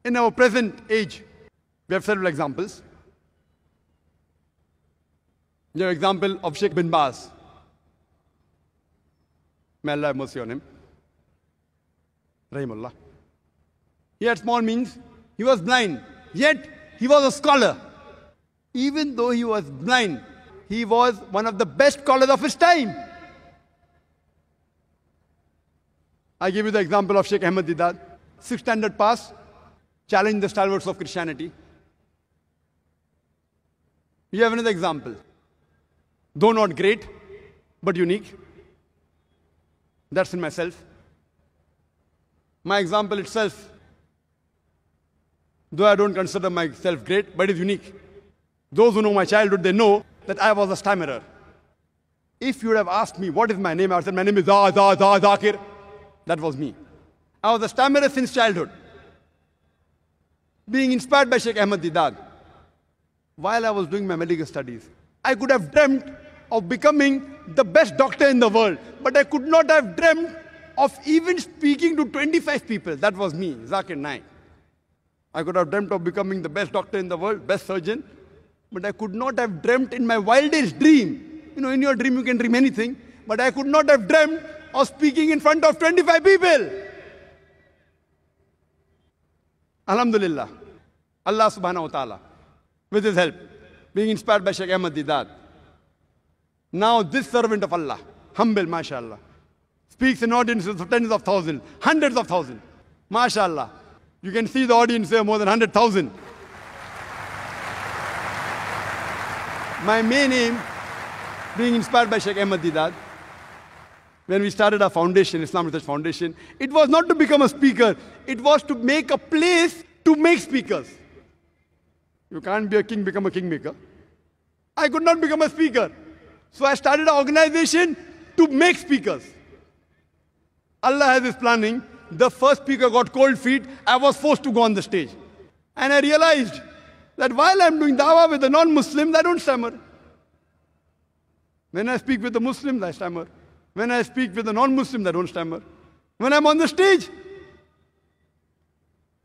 In our present age, we have several examples. The example of Sheikh bin Baz. May Allah have mercy on him. Rahimullah. He had small means. He was blind. Yet, he was a scholar. Even though he was blind, he was one of the best scholars of his time. I give you the example of Sheikh Ahmad Deedat. 6th standard pass, challenged the stalwarts of Christianity. You have another example. Though not great, but unique. That's in myself. My example itself, though I don't consider myself great, but it's unique. Those who know my childhood, they know that I was a stammerer. If you would have asked me, what is my name? I would have said, my name is Zakir. That was me. I was a stammerer since childhood. Being inspired by Sheikh Ahmad Deedat, while I was doing my medical studies, I could have dreamt of becoming the best doctor in the world, but I could not have dreamt of even speaking to 25 people. That was me, Zakir Naik. I could have dreamt of becoming the best doctor in the world, best surgeon, but I could not have dreamt in my wildest dream. You know, in your dream you can dream anything, but I could not have dreamt of speaking in front of 25 people. Alhamdulillah. Allah subhanahu wa ta'ala, with his help, being inspired by Sheikh Ahmad Deedat. Now this servant of Allah, humble, mashallah, speaks in audiences of tens of thousands, hundreds of thousands. Mashallah. You can see the audience there, more than 100,000. My main aim, being inspired by Sheikh Ahmad Deedat, when we started our foundation, Islam Research Foundation, it was not to become a speaker. It was to make a place to make speakers. You can't be a king, become a kingmaker. I could not become a speaker. So I started an organization to make speakers. Allah has His planning. The first speaker got cold feet. I was forced to go on the stage. And I realized that while I'm doing dawah with the non-Muslims, I don't stammer. When I speak with the Muslims, I stammer. When I speak with the non-Muslims, I don't stammer. When I'm on the stage,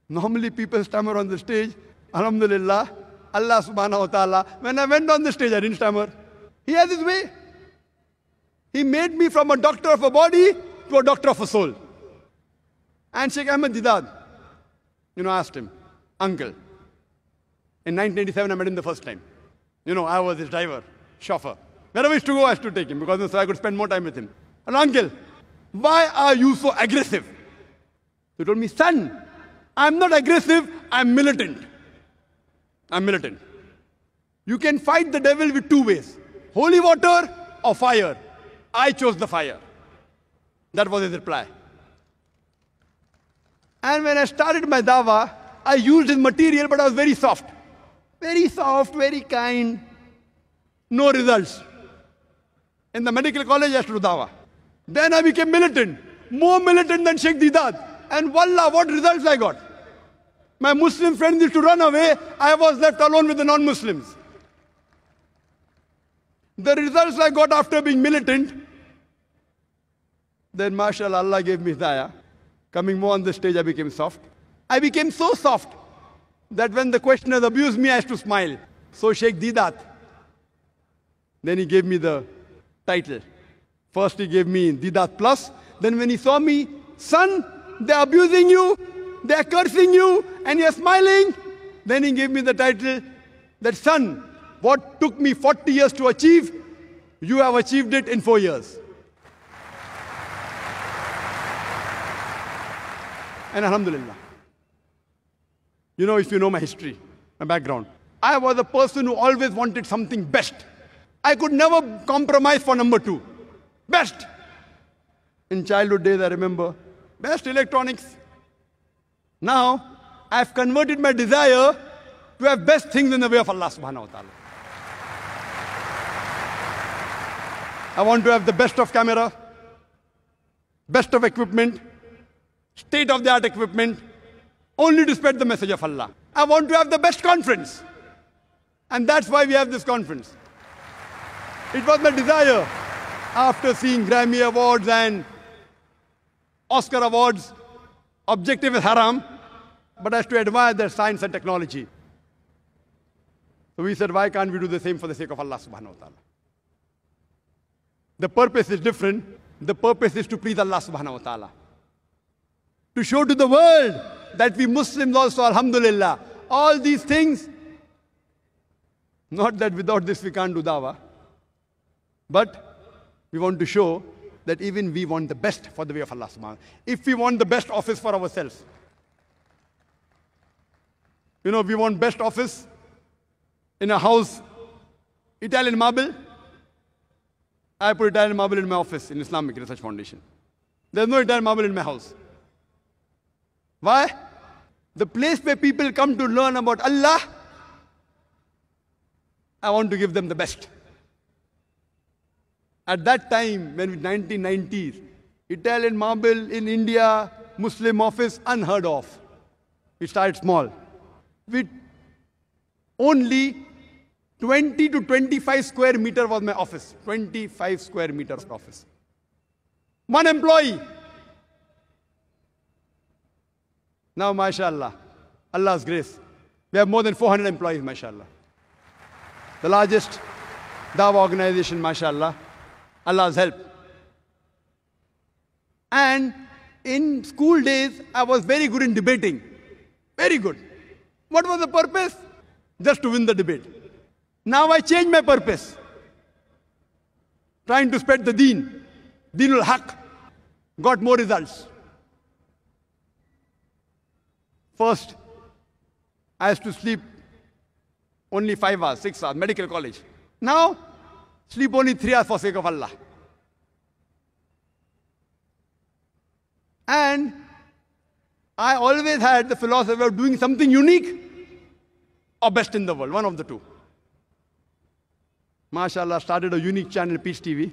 normally people stammer on the stage. Alhamdulillah, Allah subhanahu wa ta'ala. When I went on the stage, I didn't stammer. He has his way. He made me from a doctor of a body to a doctor of a soul. And Sheikh Ahmad Deedat, I asked him, uncle, in 1987 I met him the first time. I was his driver, chauffeur. Wherever he used to go, I used to take him because so I could spend more time with him. And uncle, why are you so aggressive? He told me, son, I'm not aggressive, I'm militant. I'm militant. You can fight the devil with two ways, holy water or fire. I chose the fire. That was his reply. And when I started my dawah, I used his material, but I was very soft. Very soft, very kind. No results. In the medical college, I used to do dawah. Then I became militant. More militant than Sheikh Deedat. And wallah, what results I got. My Muslim friends used to run away. I was left alone with the non-Muslims. The results I got after being militant, then mashallah, Allah gave me hidayah. Coming more on the stage, I became soft. I became so soft that when the questioners abused me, I used to smile. So Sheikh Deedat, then he gave me the title. First he gave me Deedat Plus. Then when he saw me, son, they're abusing you, they're cursing you, and you're smiling. Then he gave me the title that, son, what took me 40 years to achieve, you have achieved it in 4 years. And alhamdulillah. If you know my history, my background, I was a person who always wanted something best. I could never compromise for number 2. Best. In childhood days, I remember, best electronics. Now, I've converted my desire to have best things in the way of Allah subhanahu wa ta'ala. I want to have the best of camera, best of equipment, state-of-the-art equipment, only to spread the message of Allah. I want to have the best conference. And that's why we have this conference. It was my desire, after seeing Grammy Awards and Oscar Awards, objective is haram. but I used to admire their science and technology. So we said, why can't we do the same for the sake of Allah subhanahu wa ta'ala? The purpose is different. The purpose is to please Allah subhanahu wa ta'ala. To show to the world that we Muslims also, alhamdulillah, all these things, not that without this we can't do dawah, but we want to show that even we want the best for the way of Allah subhanahu wa ta'ala. If we want the best office for ourselves, you know, we want best office in a house, Italian marble. I put Italian marble in my office in Islamic Research Foundation. There's no Italian marble in my house. Why? The place where people come to learn about Allah, I want to give them the best. At that time, when in 1990s, Italian marble in India, Muslim office, unheard of. We started small. With only 20 to 25 square meter was my office. 25 square meters office. One employee. Now, mashallah, Allah's grace. We have more than 400 employees, mashallah. The largest dawah organization, mashallah. Allah's help. And in school days, I was very good in debating. Very good. What was the purpose? Just to win the debate. Now I changed my purpose. Trying to spread the deen. Deenul Haq. Got more results. First, I used to sleep only 5 hours, 6 hours, medical college. Now, sleep only 3 hours for sake of Allah. And I always had the philosophy of doing something unique or best in the world, one of the two. MashaAllah, started a unique channel, Peace TV,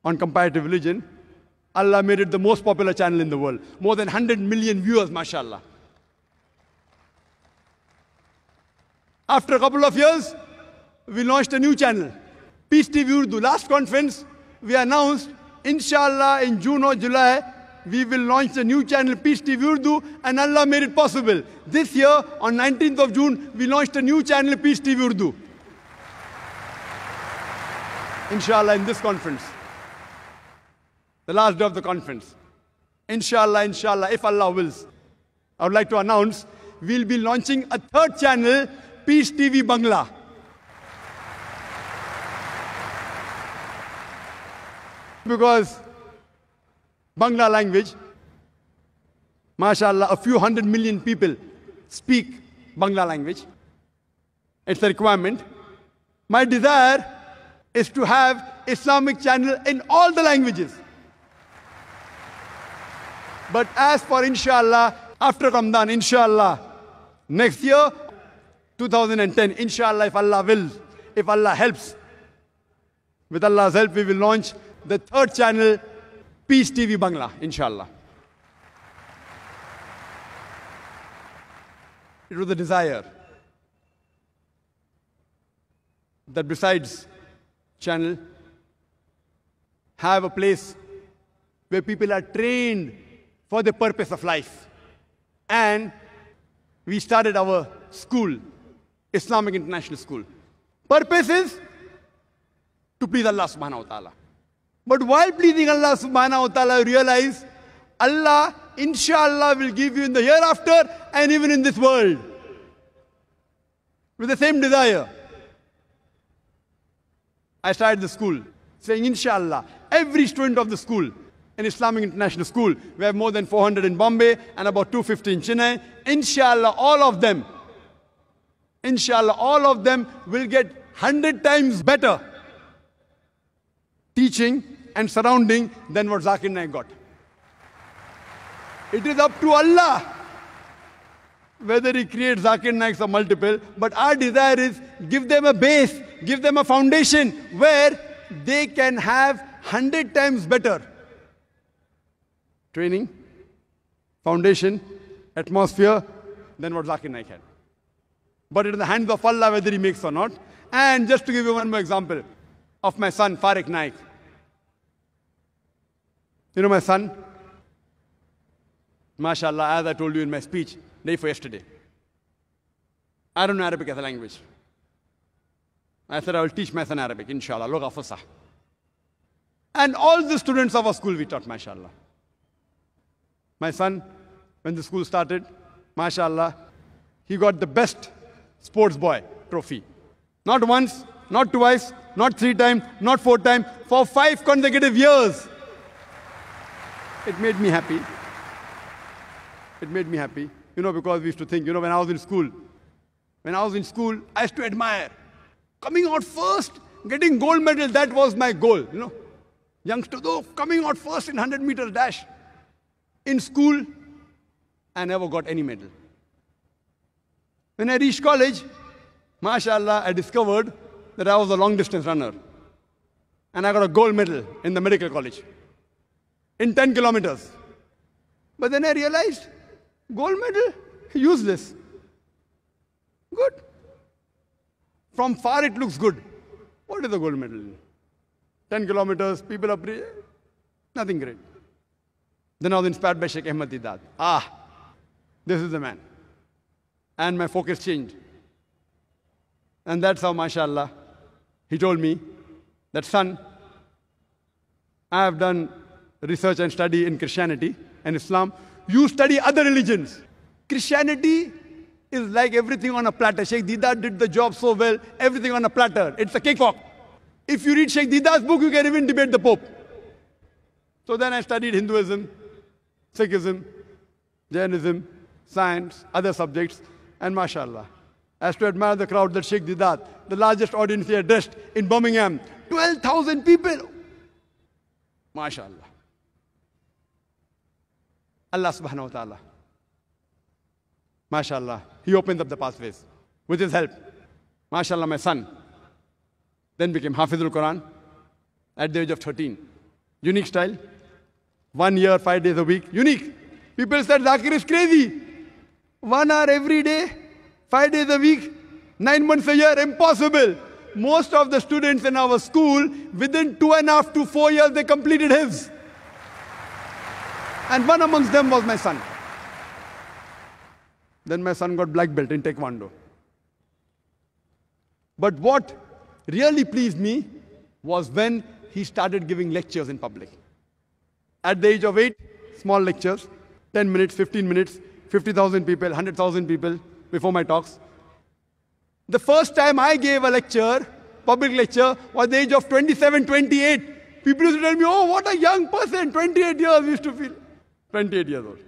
on comparative religion. Allah made it the most popular channel in the world. More than 100 million viewers, MashaAllah. After a couple of years, we launched a new channel, Peace TV Urdu. Last conference, we announced, inshallah, in June or July, we will launch a new channel, Peace TV Urdu, and Allah made it possible. This year, on 19th of June, we launched a new channel, Peace TV Urdu. Inshallah, in this conference. The last day of the conference. Inshallah, inshallah, if Allah wills. I would like to announce, we'll be launching a third channel, Peace TV Bangla. Because Bangla language, mashallah, a few 100 million people speak Bangla language. It's a requirement. My desire is to have Islamic channel in all the languages. But as for inshallah, after Ramadan, inshallah, next year, 2010, inshallah, if Allah wills, if Allah helps, with Allah's help, we will launch the third channel, Peace TV Bangla, inshallah. It was a desire that besides channel, have a place where people are trained for the purpose of life. And we started our school, Islamic International School. Purpose is to please Allah subhanahu wa ta'ala. But while pleasing Allah subhanahu wa ta'ala, realize Allah, inshallah, will give you in the hereafter and even in this world. With the same desire. I started the school saying, inshallah, every student of the school, an Islamic International School, we have more than 400 in Bombay and about 250 in Chennai, inshallah, all of them will get 100 times better teaching and surrounding than what Zakir Naik got. It is up to Allah whether He creates Zakir Naiks or multiple, but our desire is give them a base, give them a foundation where they can have 100 times better training, foundation, atmosphere than what Zakir Naik had. But it is in the hands of Allah whether He makes or not. And just to give you one more example of my son, Farik Naik. You know my son? MashaAllah, as I told you in my speech, day for yesterday. I don't know Arabic as a language. I said, I will teach my son Arabic, inshallah, lugha fusah. And all the students of our school we taught, mashallah. My son, when the school started, mashallah, he got the best sports boy trophy. Not once, not twice, not 3 times, not 4 times, for 5 consecutive years. It made me happy. It made me happy. Because we used to think, when I was in school, I used to admire. Coming out first, getting gold medal, that was my goal, Youngster, though, coming out first in 100-meter dash. In school, I never got any medal. When I reached college, mashallah, I discovered that I was a long-distance runner. And I got a gold medal in the medical college in 10 kilometers. But then I realized, gold medal, useless. Good. From far it looks good. What is a gold medal? 10 kilometers, people are nothing great. Then I was inspired by Sheikh Ahmad Deedat. This is the man. And my focus changed. And that's how, mashallah, he told me that, son, I have done research and study in Christianity and Islam. You study other religions. Christianity is like everything on a platter. Sheikh Deedat did the job so well, everything on a platter. It's a cakewalk. If you read Sheikh Deedat's book, you can even debate the Pope. So then I studied Hinduism, Sikhism, Jainism, science, other subjects, and mashallah. I used to admire the crowd that Sheikh Deedat, the largest audience he addressed in Birmingham, 12,000 people. Mashallah. Allah subhanahu wa ta'ala. Mashallah. He opens up the pathways with his help. Mashallah, my son then became Hafizul Quran at the age of 13. Unique style. 1 year, 5 days a week. Unique. People said Zakir is crazy. 1 hour every day, 5 days a week, 9 months a year. Impossible. Most of the students in our school, within 2.5 to 4 years, they completed his. And one amongst them was my son. Then my son got black belt in Taekwondo. But what really pleased me was when he started giving lectures in public. At the age of 8, small lectures, 10 minutes, 15 minutes, 50,000 people, 100,000 people before my talks. The first time I gave a lecture, public lecture, was the age of 27, 28. People used to tell me, oh, what a young person, 28 years we used to feel. 28 years old.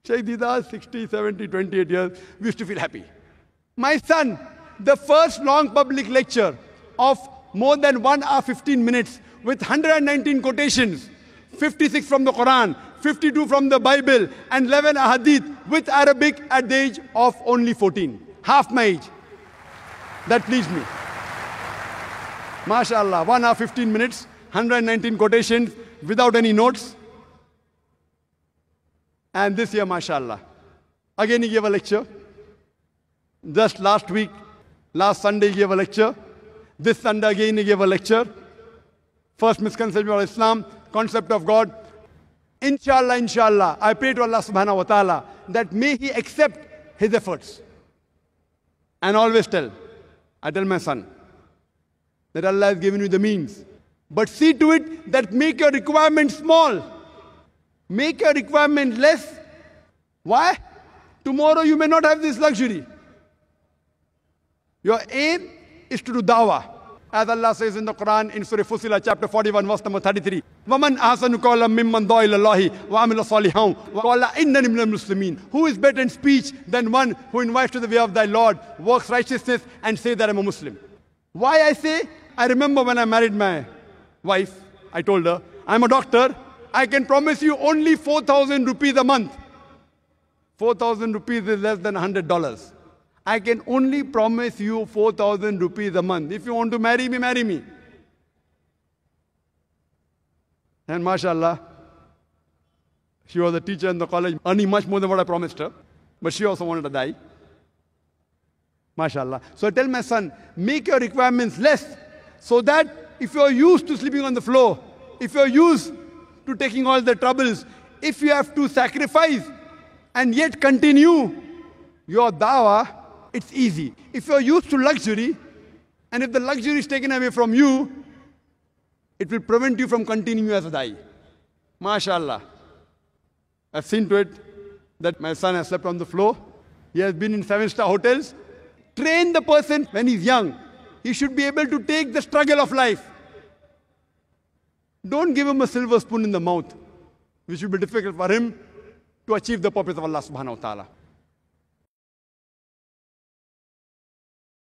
Sheikh Deedat, 60, 70, 28 years, we used to feel happy. My son, the first long public lecture of more than 1 hour, 15 minutes with 119 quotations, 56 from the Quran, 52 from the Bible, and 11 ahadith with Arabic at the age of only 14. Half my age. That pleased me. MashaAllah, 1 hour, 15 minutes, 119 quotations without any notes. And this year, MashaAllah, again he gave a lecture. Just last week, last Sunday he gave a lecture. This Sunday again he gave a lecture. First misconception of Islam, concept of God. Inshallah, inshallah, I pray to Allah subhanahu wa ta'ala that may He accept his efforts. And always I tell my son, that Allah has given you the means. But see to it that make your requirement small. Make your requirement less. Why? Tomorrow you may not have this luxury. Your aim is to do dawah. As Allah says in the Quran, in Surah Fussilat, chapter 41, verse number 33, وَمَنْ أَحْسَنُ قَوْلًا مِمَّنْ دَعَا إِلَى اللَّهِ وَعَمِلَ صَالِحًا وَقَالَ إِنَّنِي مِنَ الْمُسْلِمِينَ. Who is better in speech than one who invites to the way of thy Lord, works righteousness, and say that I'm a Muslim? Why I say? I remember when I married my wife, I told her, I'm a doctor, I can promise you only 4,000 rupees a month. 4,000 rupees is less than $100. I can only promise you 4,000 rupees a month. If you want to marry me, marry me. And mashallah, she was a teacher in the college, earning much more than what I promised her. But she also wanted to die. Mashallah. So I tell my son, make your requirements less, so that if you're used to sleeping on the floor, if you're used to taking all the troubles, if you have to sacrifice and yet continue, your dawah, it's easy. If you're used to luxury, and if the luxury is taken away from you, it will prevent you from continuing as a da'i. MashaAllah. I've seen to it that my son has slept on the floor. He has been in 7-star hotels. Train the person when he's young. He should be able to take the struggle of life. Don't give him a silver spoon in the mouth, which will be difficult for him to achieve the purpose of Allah subhanahu wa ta'ala.